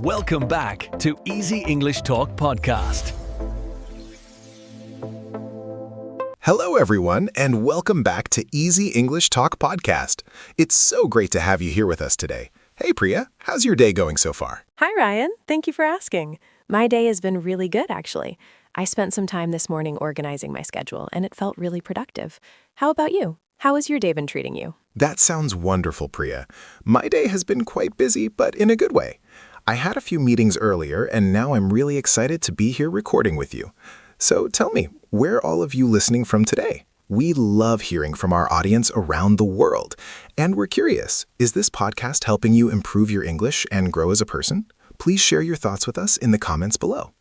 Welcome back to Easy English Talk Podcast. Hello, everyone, and welcome back to Easy English Talk Podcast. It's so great to have you here with us today. Hey, Priya, how's your day going so far? Hi, Ryan. Thank you for asking. My day has been really good, actually. I spent some time this morning organizing my schedule, and it felt really productive. How about you? How has your day been treating you? That sounds wonderful, Priya. My day has been quite busy, but in a good way. I had a few meetings earlier, and now I'm really excited to be here recording with you. So tell me, where are all of you listening from today? We love hearing from our audience around the world. And we're curious, is this podcast helping you improve your English and grow as a person? Please share your thoughts with us in the comments below.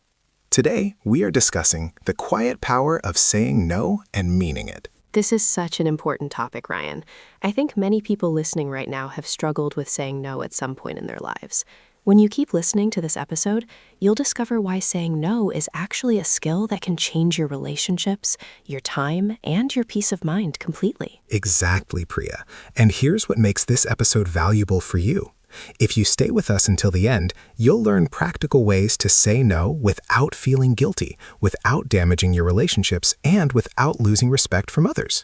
Today, we are discussing the quiet power of saying no and meaning it. This is such an important topic, Ryan. I think many people listening right now have struggled with saying no at some point in their lives. When you keep listening to this episode, you'll discover why saying no is actually a skill that can change your relationships, your time, and your peace of mind completely. Exactly, Priya. And here's what makes this episode valuable for you. If you stay with us until the end, you'll learn practical ways to say no without feeling guilty, without damaging your relationships, and without losing respect from others.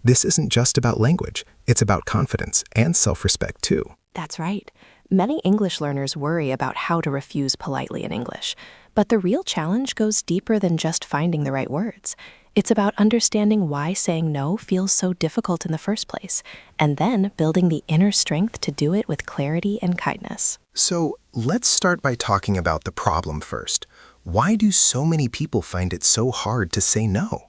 This isn't just about language. It's about confidence and self-respect, too. That's right. Many English learners worry about how to refuse politely in English, but the real challenge goes deeper than just finding the right words. It's about understanding why saying no feels so difficult in the first place, and then building the inner strength to do it with clarity and kindness. So let's start by talking about the problem first. Why do so many people find it so hard to say no?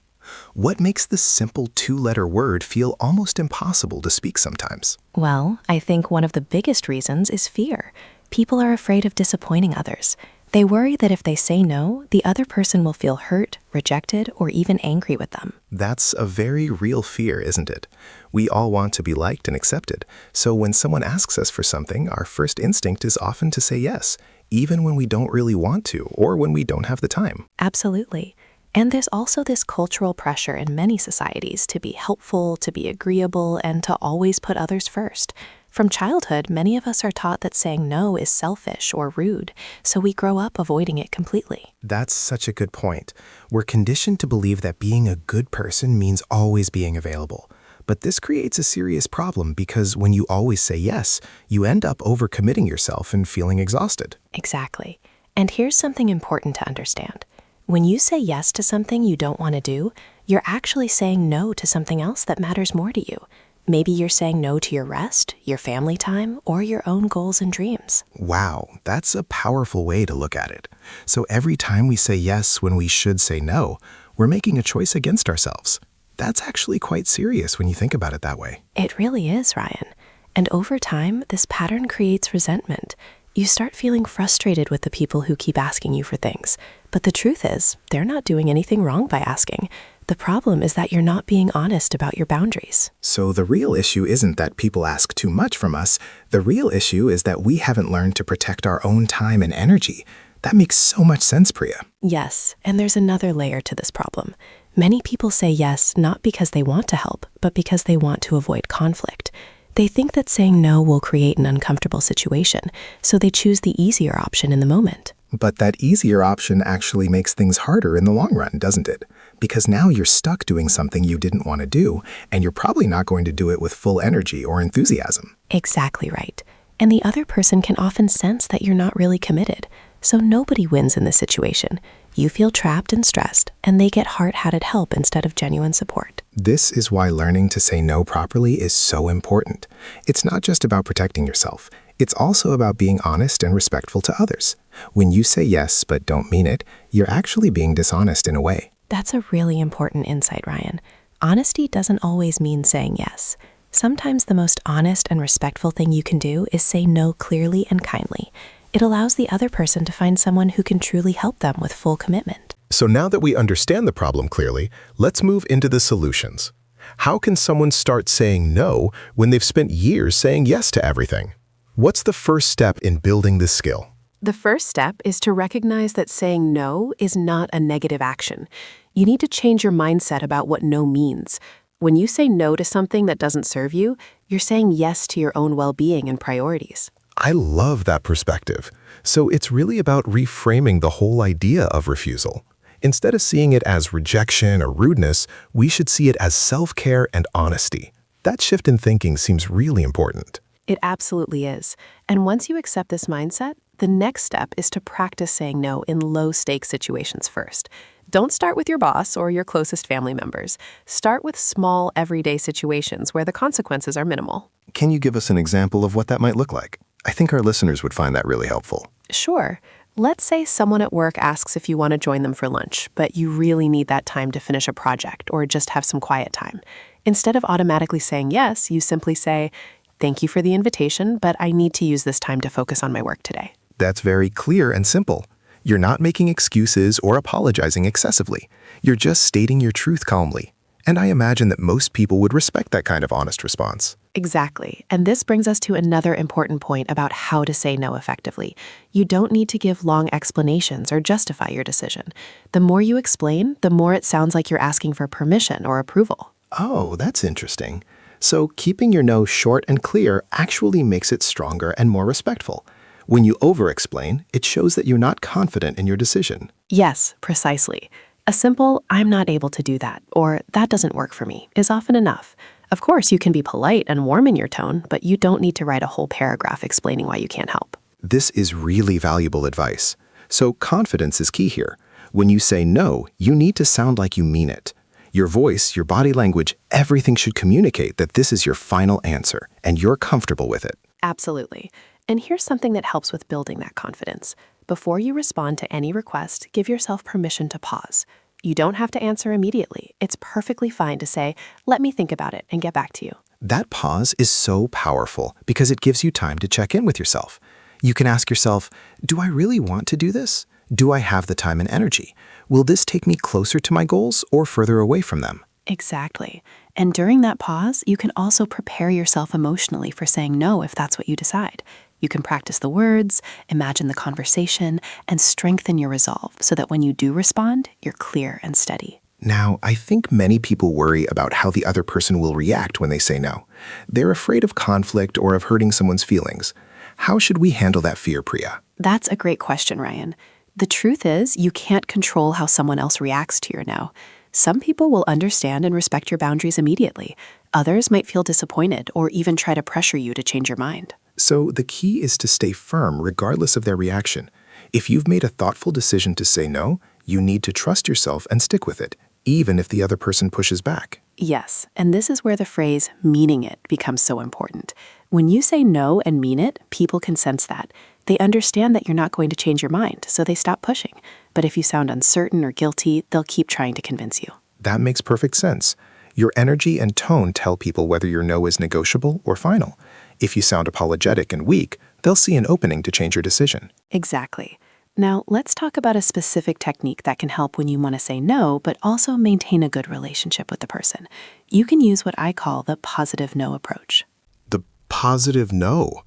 What makes this simple two-letter word feel almost impossible to speak sometimes? Well, I think one of the biggest reasons is fear. People are afraid of disappointing others. They worry that if they say no, the other person will feel hurt, rejected, or even angry with them. That's a very real fear, isn't it? We all want to be liked and accepted. So when someone asks us for something, our first instinct is often to say yes, even when we don't really want to or when we don't have the time. Absolutely. And there's also this cultural pressure in many societies to be helpful, to be agreeable, and to always put others first. From childhood, many of us are taught that saying no is selfish or rude, so we grow up avoiding it completely. That's such a good point. We're conditioned to believe that being a good person means always being available. But this creates a serious problem because when you always say yes, you end up overcommitting yourself and feeling exhausted. Exactly. And here's something important to understand. When you say yes to something you don't want to do, you're actually saying no to something else that matters more to you. Maybe you're saying no to your rest, your family time, or your own goals and dreams. Wow, that's a powerful way to look at it. So every time we say yes when we should say no, we're making a choice against ourselves. That's actually quite serious when you think about it that way. It really is, Ryan. And over time, this pattern creates resentment. You start feeling frustrated with the people who keep asking you for things. But the truth is, they're not doing anything wrong by asking. The problem is that you're not being honest about your boundaries. So the real issue isn't that people ask too much from us. The real issue is that we haven't learned to protect our own time and energy. That makes so much sense, Priya. Yes, and there's another layer to this problem. Many people say yes not because they want to help, but because they want to avoid conflict. They think that saying no will create an uncomfortable situation, so they choose the easier option in the moment. But that easier option actually makes things harder in the long run, doesn't it? Because now you're stuck doing something you didn't want to do, and you're probably not going to do it with full energy or enthusiasm. Exactly right. And the other person can often sense that you're not really committed. So nobody wins in this situation. You feel trapped and stressed, and they get hard-headed help instead of genuine support. This is why learning to say no properly is so important. It's not just about protecting yourself. It's also about being honest and respectful to others. When you say yes but don't mean it, you're actually being dishonest in a way. That's a really important insight, Ryan. Honesty doesn't always mean saying yes. Sometimes the most honest and respectful thing you can do is say no clearly and kindly. It allows the other person to find someone who can truly help them with full commitment. So now that we understand the problem clearly, let's move into the solutions. How can someone start saying no when they've spent years saying yes to everything? What's the first step in building this skill? The first step is to recognize that saying no is not a negative action. You need to change your mindset about what no means. When you say no to something that doesn't serve you, you're saying yes to your own well-being and priorities. I love that perspective. So it's really about reframing the whole idea of refusal. Instead of seeing it as rejection or rudeness, we should see it as self-care and honesty. That shift in thinking seems really important. It absolutely is. And once you accept this mindset, the next step is to practice saying no in low-stakes situations first. Don't start with your boss or your closest family members. Start with small, everyday situations where the consequences are minimal. Can you give us an example of what that might look like? I think our listeners would find that really helpful. Sure. Let's say someone at work asks if you want to join them for lunch, but you really need that time to finish a project or just have some quiet time. Instead of automatically saying yes, you simply say, "Thank you for the invitation, but I need to use this time to focus on my work today." That's very clear and simple. You're not making excuses or apologizing excessively. You're just stating your truth calmly. And I imagine that most people would respect that kind of honest response. Exactly. And this brings us to another important point about how to say no effectively. You don't need to give long explanations or justify your decision. The more you explain, the more it sounds like you're asking for permission or approval. Oh, that's interesting. So keeping your no short and clear actually makes it stronger and more respectful. When you over-explain, it shows that you're not confident in your decision. Yes, precisely. A simple, "I'm not able to do that," or "that doesn't work for me," is often enough. Of course, you can be polite and warm in your tone, but you don't need to write a whole paragraph explaining why you can't help. This is really valuable advice. So confidence is key here. When you say no, you need to sound like you mean it. Your voice, your body language, everything should communicate that this is your final answer, and you're comfortable with it. Absolutely. And here's something that helps with building that confidence. Before you respond to any request, give yourself permission to pause. You don't have to answer immediately. It's perfectly fine to say, "Let me think about it and get back to you." That pause is so powerful because it gives you time to check in with yourself. You can ask yourself, do I really want to do this? Do I have the time and energy? Will this take me closer to my goals or further away from them? Exactly. And during that pause, you can also prepare yourself emotionally for saying no if that's what you decide. You can practice the words, imagine the conversation, and strengthen your resolve so that when you do respond, you're clear and steady. Now, I think many people worry about how the other person will react when they say no. They're afraid of conflict or of hurting someone's feelings. How should we handle that fear, Priya? That's a great question, Ryan. The truth is, you can't control how someone else reacts to your no. Some people will understand and respect your boundaries immediately. Others might feel disappointed or even try to pressure you to change your mind. So the key is to stay firm regardless of their reaction. If you've made a thoughtful decision to say no, you need to trust yourself and stick with it, even if the other person pushes back. Yes, and this is where the phrase "meaning it" becomes so important. When you say no and mean it, people can sense that. They understand that you're not going to change your mind, so they stop pushing. But if you sound uncertain or guilty, they'll keep trying to convince you. That makes perfect sense. Your energy and tone tell people whether your no is negotiable or final. If you sound apologetic and weak, they'll see an opening to change your decision. Exactly. Now, let's talk about a specific technique that can help when you want to say no, but also maintain a good relationship with the person. You can use what I call the positive no approach. The positive no.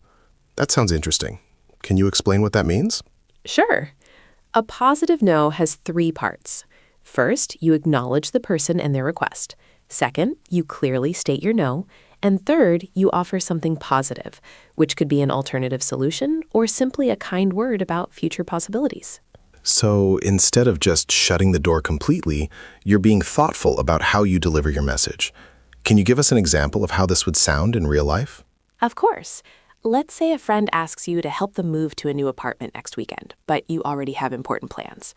That sounds interesting. Can you explain what that means? Sure. A positive no has 3 parts. First, you acknowledge the person and their request. Second, you clearly state your no. And third, you offer something positive, which could be an alternative solution or simply a kind word about future possibilities. So instead of just shutting the door completely, you're being thoughtful about how you deliver your message. Can you give us an example of how this would sound in real life? Of course. Let's say a friend asks you to help them move to a new apartment next weekend, but you already have important plans.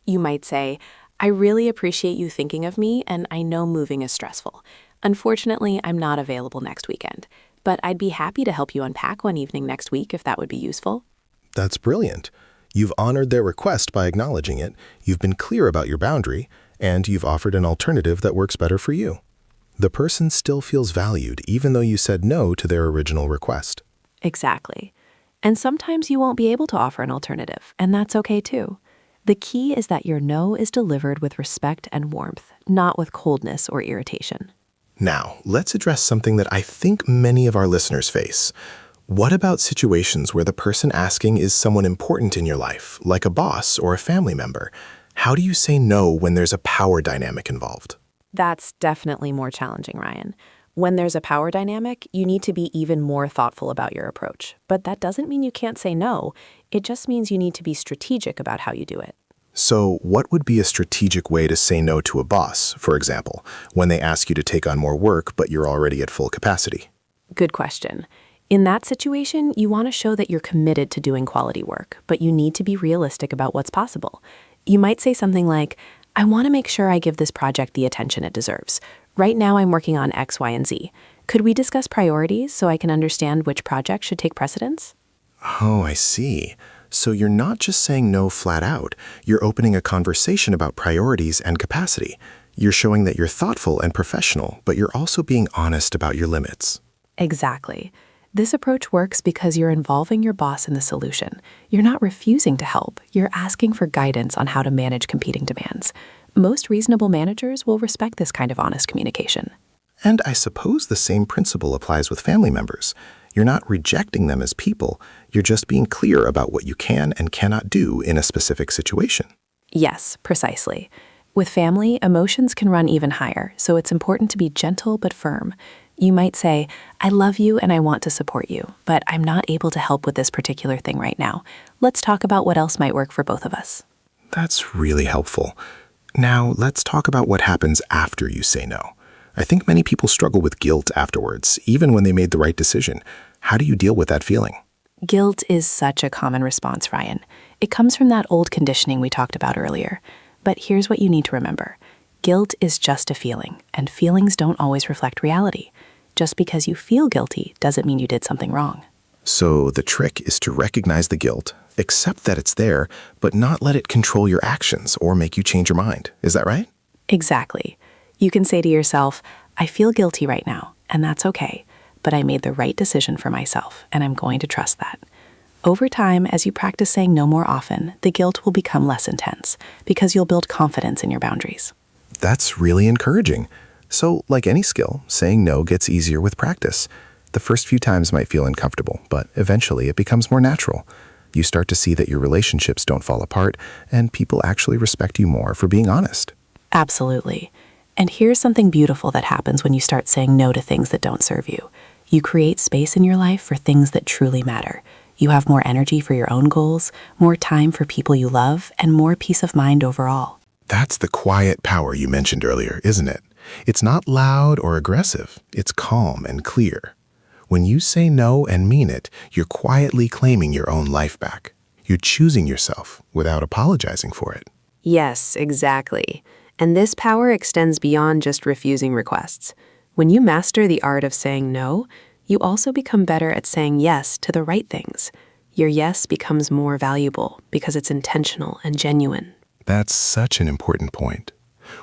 You might say, "I really appreciate you thinking of me, and I know moving is stressful. Unfortunately, I'm not available next weekend, but I'd be happy to help you unpack one evening next week if that would be useful." That's brilliant. You've honored their request by acknowledging it, you've been clear about your boundary, and you've offered an alternative that works better for you. The person still feels valued even though you said no to their original request. Exactly. And sometimes you won't be able to offer an alternative, and that's okay too. The key is that your no is delivered with respect and warmth, not with coldness or irritation. Now, let's address something that I think many of our listeners face. What about situations where the person asking is someone important in your life, like a boss or a family member? How do you say no when there's a power dynamic involved? That's definitely more challenging, Ryan. When there's a power dynamic, you need to be even more thoughtful about your approach. But that doesn't mean you can't say no. It just means you need to be strategic about how you do it. So what would be a strategic way to say no to a boss, for example, when they ask you to take on more work but you're already at full capacity? Good question. In that situation, you want to show that you're committed to doing quality work, but you need to be realistic about what's possible. You might say something like, I want to make sure I give this project the attention it deserves. Right now I'm working on X, Y, and Z. Could we discuss priorities so I can understand which project should take precedence? Oh, I see. So you're not just saying no flat out. You're opening a conversation about priorities and capacity. You're showing that you're thoughtful and professional, but you're also being honest about your limits. Exactly. This approach works because you're involving your boss in the solution. You're not refusing to help. You're asking for guidance on how to manage competing demands. Most reasonable managers will respect this kind of honest communication. And I suppose the same principle applies with family members. You're not rejecting them as people. You're just being clear about what you can and cannot do in a specific situation. Yes, precisely. With family, emotions can run even higher, so it's important to be gentle but firm. You might say, I love you and I want to support you, but I'm not able to help with this particular thing right now. Let's talk about what else might work for both of us. That's really helpful. Now, let's talk about what happens after you say no. I think many people struggle with guilt afterwards, even when they made the right decision. How do you deal with that feeling? Guilt is such a common response, Ryan. It comes from that old conditioning we talked about earlier. But here's what you need to remember. Guilt is just a feeling, and feelings don't always reflect reality. Just because you feel guilty doesn't mean you did something wrong. So the trick is to recognize the guilt, accept that it's there, but not let it control your actions or make you change your mind. Is that right? Exactly. You can say to yourself, I feel guilty right now, and that's okay, but I made the right decision for myself, and I'm going to trust that. Over time, as you practice saying no more often, the guilt will become less intense because you'll build confidence in your boundaries. That's really encouraging. So, like any skill, saying no gets easier with practice. The first few times might feel uncomfortable, but eventually it becomes more natural. You start to see that your relationships don't fall apart, and people actually respect you more for being honest. Absolutely. And here's something beautiful that happens when you start saying no to things that don't serve you. You create space in your life for things that truly matter. You have more energy for your own goals, more time for people you love, and more peace of mind overall. That's the quiet power you mentioned earlier, isn't it? It's not loud or aggressive. It's calm and clear. When you say no and mean it, you're quietly claiming your own life back. You're choosing yourself without apologizing for it. Yes, exactly. And this power extends beyond just refusing requests. When you master the art of saying no, you also become better at saying yes to the right things. Your yes becomes more valuable because it's intentional and genuine. That's such an important point.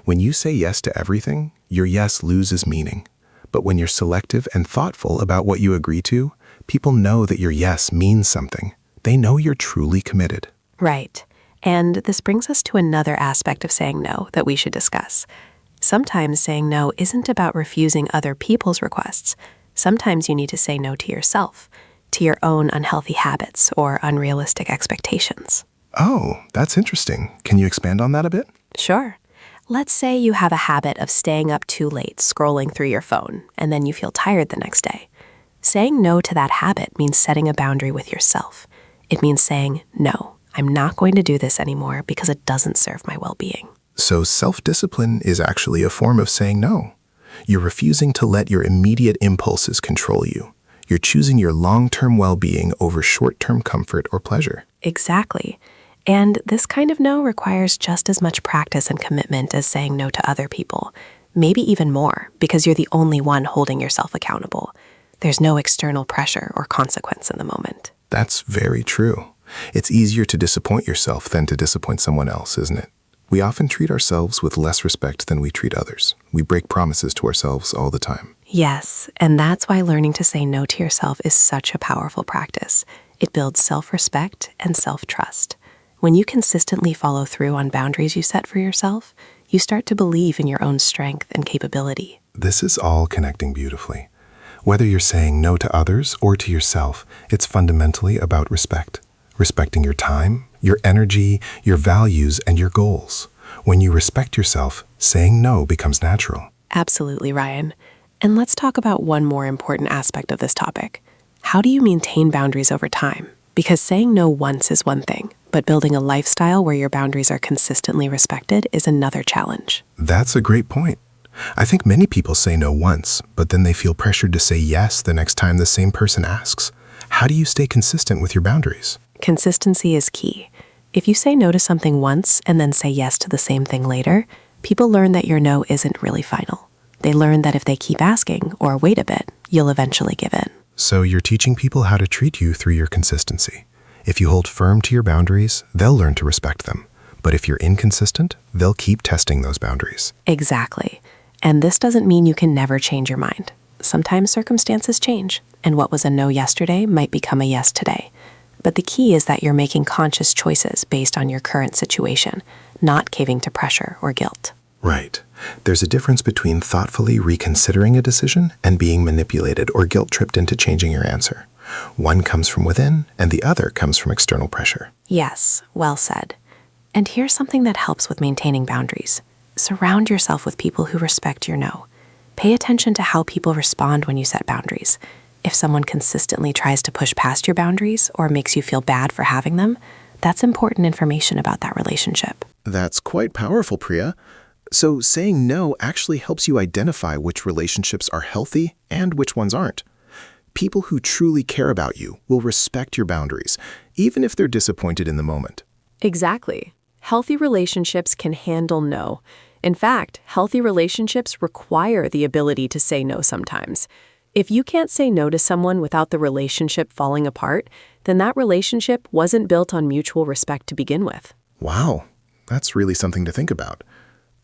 When you say yes to everything, your yes loses meaning. But when you're selective and thoughtful about what you agree to, people know that your yes means something. They know you're truly committed. Right. And this brings us to another aspect of saying no that we should discuss. Sometimes saying no isn't about refusing other people's requests. Sometimes you need to say no to yourself, to your own unhealthy habits or unrealistic expectations. Oh, that's interesting. Can you expand on that a bit? Sure. Let's say you have a habit of staying up too late scrolling through your phone, and then you feel tired the next day. Saying no to that habit means setting a boundary with yourself. It means saying, no, I'm not going to do this anymore because it doesn't serve my well-being. So self-discipline is actually a form of saying no. You're refusing to let your immediate impulses control you. You're choosing your long-term well-being over short-term comfort or pleasure. Exactly. And this kind of no requires just as much practice and commitment as saying no to other people. Maybe even more, because you're the only one holding yourself accountable. There's no external pressure or consequence in the moment. That's very true. It's easier to disappoint yourself than to disappoint someone else, isn't it? We often treat ourselves with less respect than we treat others. We break promises to ourselves all the time. Yes, and that's why learning to say no to yourself is such a powerful practice. It builds self-respect and self-trust. When you consistently follow through on boundaries you set for yourself, you start to believe in your own strength and capability. This is all connecting beautifully. Whether you're saying no to others or to yourself, it's fundamentally about respect. Respecting your time, your energy, your values, and your goals. When you respect yourself, saying no becomes natural. Absolutely, Ryan. And let's talk about one more important aspect of this topic. How do you maintain boundaries over time? Because saying no once is one thing, but building a lifestyle where your boundaries are consistently respected is another challenge. That's a great point. I think many people say no once, but then they feel pressured to say yes the next time the same person asks. How do you stay consistent with your boundaries? Consistency is key. If you say no to something once and then say yes to the same thing later, people learn that your no isn't really final. They learn that if they keep asking or wait a bit, you'll eventually give in. So you're teaching people how to treat you through your consistency. If you hold firm to your boundaries, they'll learn to respect them. But if you're inconsistent, they'll keep testing those boundaries. Exactly. And this doesn't mean you can never change your mind. Sometimes circumstances change, and what was a no yesterday might become a yes today. But the key is that you're making conscious choices based on your current situation, not caving to pressure or guilt. Right. There's a difference between thoughtfully reconsidering a decision and being manipulated or guilt-tripped into changing your answer. One comes from within, and the other comes from external pressure. Yes, well said. And here's something that helps with maintaining boundaries. Surround yourself with people who respect your no. Pay attention to how people respond when you set boundaries. If someone consistently tries to push past your boundaries or makes you feel bad for having them, that's important information about that relationship. That's quite powerful, Priya. So saying no actually helps you identify which relationships are healthy and which ones aren't. People who truly care about you will respect your boundaries, even if they're disappointed in the moment. Exactly. Healthy relationships can handle no. In fact, healthy relationships require the ability to say no sometimes. If you can't say no to someone without the relationship falling apart, then that relationship wasn't built on mutual respect to begin with. Wow, that's really something to think about.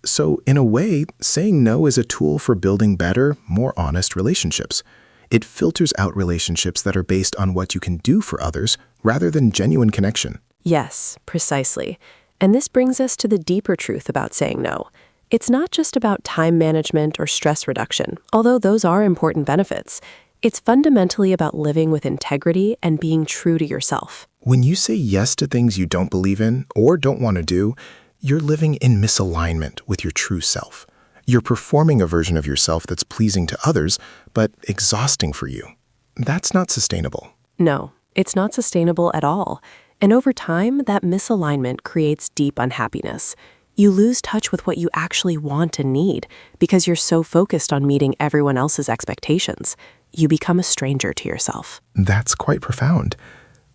So, in a way, saying no is a tool for building better, more honest relationships. It filters out relationships that are based on what you can do for others rather than genuine connection. Yes, precisely. And this brings us to the deeper truth about saying no. It's not just about time management or stress reduction, although those are important benefits. It's fundamentally about living with integrity and being true to yourself. When you say yes to things you don't believe in or don't want to do, you're living in misalignment with your true self. You're performing a version of yourself that's pleasing to others, but exhausting for you. That's not sustainable. No, it's not sustainable at all. And over time, that misalignment creates deep unhappiness. You lose touch with what you actually want and need because you're so focused on meeting everyone else's expectations. You become a stranger to yourself. That's quite profound.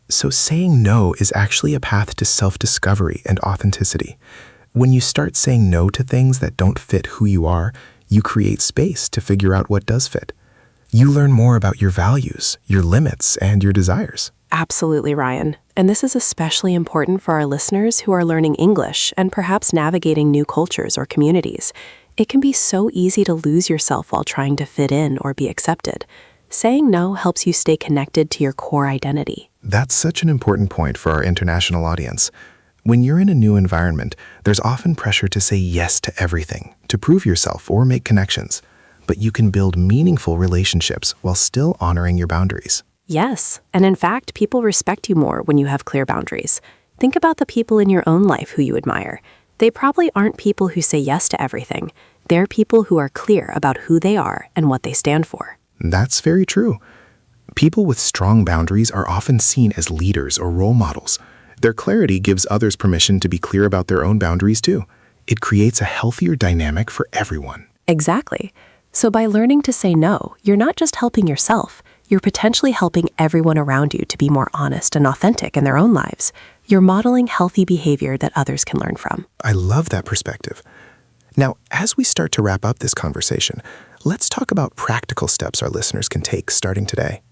So saying no is actually a path to self-discovery and authenticity. When you start saying no to things that don't fit who you are, you create space to figure out what does fit. You learn more about your values, your limits, and your desires. Absolutely, Ryan. And this is especially important for our listeners who are learning English and perhaps navigating new cultures or communities. It can be so easy to lose yourself while trying to fit in or be accepted. Saying no helps you stay connected to your core identity. That's such an important point for our international audience. When you're in a new environment, there's often pressure to say yes to everything, to prove yourself or make connections. But you can build meaningful relationships while still honoring your boundaries. Yes, and in fact, people respect you more when you have clear boundaries. Think about the people in your own life who you admire. They probably aren't people who say yes to everything. They're people who are clear about who they are and what they stand for. That's very true. People with strong boundaries are often seen as leaders or role models. Their clarity gives others permission to be clear about their own boundaries too. It creates a healthier dynamic for everyone. Exactly. So by learning to say no, you're not just helping yourself, you're potentially helping everyone around you to be more honest and authentic in their own lives. You're modeling healthy behavior that others can learn from. I love that perspective. Now, as we start to wrap up this conversation, let's talk about practical steps our listeners can take starting today.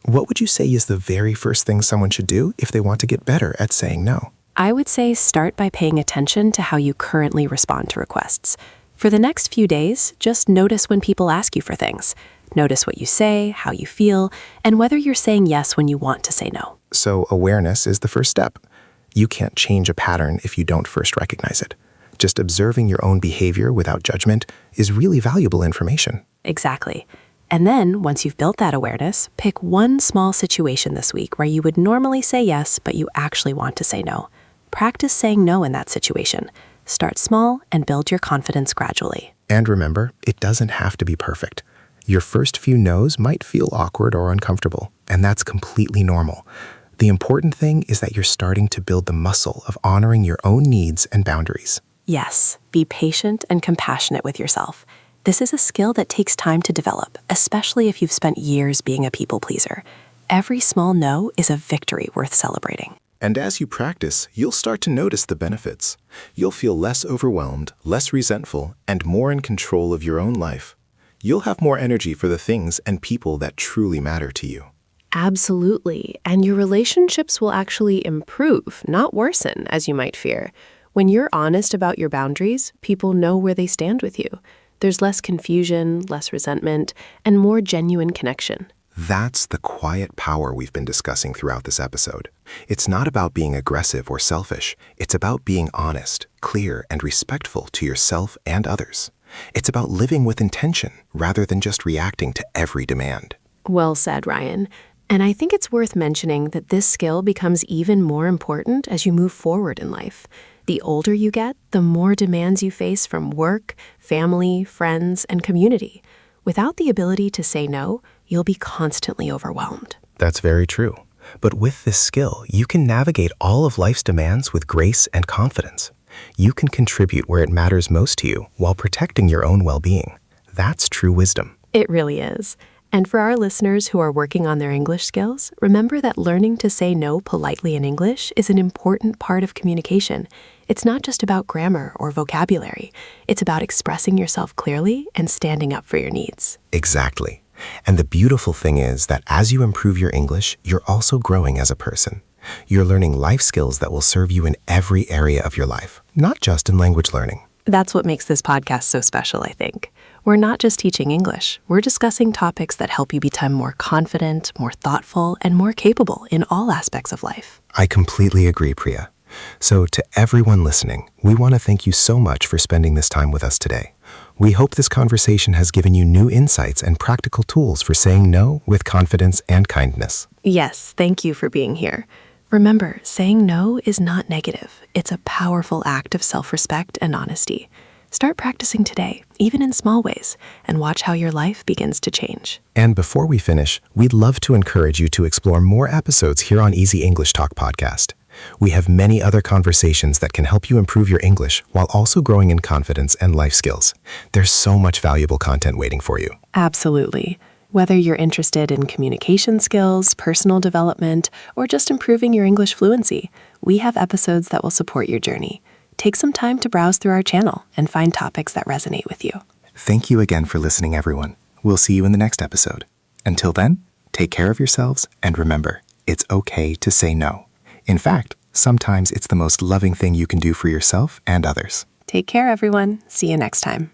What would you say is the very first thing someone should do if they want to get better at saying no? I would say start by paying attention to how you currently respond to requests. For the next few days, just notice when people ask you for things. Notice what you say, how you feel, and whether you're saying yes when you want to say no. So awareness is the first step. You can't change a pattern if you don't first recognize it. Just observing your own behavior without judgment is really valuable information. Exactly. And then, once you've built that awareness, pick one small situation this week where you would normally say yes, but you actually want to say no. Practice saying no in that situation. Start small and build your confidence gradually. And remember, it doesn't have to be perfect. Your first few no's might feel awkward or uncomfortable, and that's completely normal. The important thing is that you're starting to build the muscle of honoring your own needs and boundaries. Yes, be patient and compassionate with yourself. This is a skill that takes time to develop, especially if you've spent years being a people pleaser. Every small no is a victory worth celebrating. And as you practice, you'll start to notice the benefits. You'll feel less overwhelmed, less resentful, and more in control of your own life. You'll have more energy for the things and people that truly matter to you. Absolutely. And your relationships will actually improve, not worsen, as you might fear. When you're honest about your boundaries, people know where they stand with you. There's less confusion, less resentment, and more genuine connection. That's the quiet power we've been discussing throughout this episode. It's not about being aggressive or selfish. It's about being honest, clear, and respectful to yourself and others. It's about living with intention rather than just reacting to every demand. Well said, Ryan. And I think it's worth mentioning that this skill becomes even more important as you move forward in life. The older you get, the more demands you face from work, family, friends, and community. Without the ability to say no, you'll be constantly overwhelmed. That's very true. But with this skill, you can navigate all of life's demands with grace and confidence. You can contribute where it matters most to you while protecting your own well-being. That's true wisdom. It really is. And for our listeners who are working on their English skills, remember that learning to say no politely in English is an important part of communication. It's not just about grammar or vocabulary. It's about expressing yourself clearly and standing up for your needs. Exactly. And the beautiful thing is that as you improve your English, you're also growing as a person. You're learning life skills that will serve you in every area of your life, not just in language learning. That's what makes this podcast so special, I think. We're not just teaching English. We're discussing topics that help you become more confident, more thoughtful, and more capable in all aspects of life. I completely agree, Priya. So to everyone listening, we want to thank you so much for spending this time with us today. We hope this conversation has given you new insights and practical tools for saying no with confidence and kindness. Yes, thank you for being here. Remember, saying no is not negative. It's a powerful act of self-respect and honesty. Start practicing today, even in small ways, and watch how your life begins to change. And before we finish, we'd love to encourage you to explore more episodes here on Easy English Talk podcast. We have many other conversations that can help you improve your English while also growing in confidence and life skills. There's so much valuable content waiting for you. Absolutely. Whether you're interested in communication skills, personal development, or just improving your English fluency, we have episodes that will support your journey. Take some time to browse through our channel and find topics that resonate with you. Thank you again for listening, everyone. We'll see you in the next episode. Until then, take care of yourselves and remember, it's okay to say no. In fact, sometimes it's the most loving thing you can do for yourself and others. Take care, everyone. See you next time.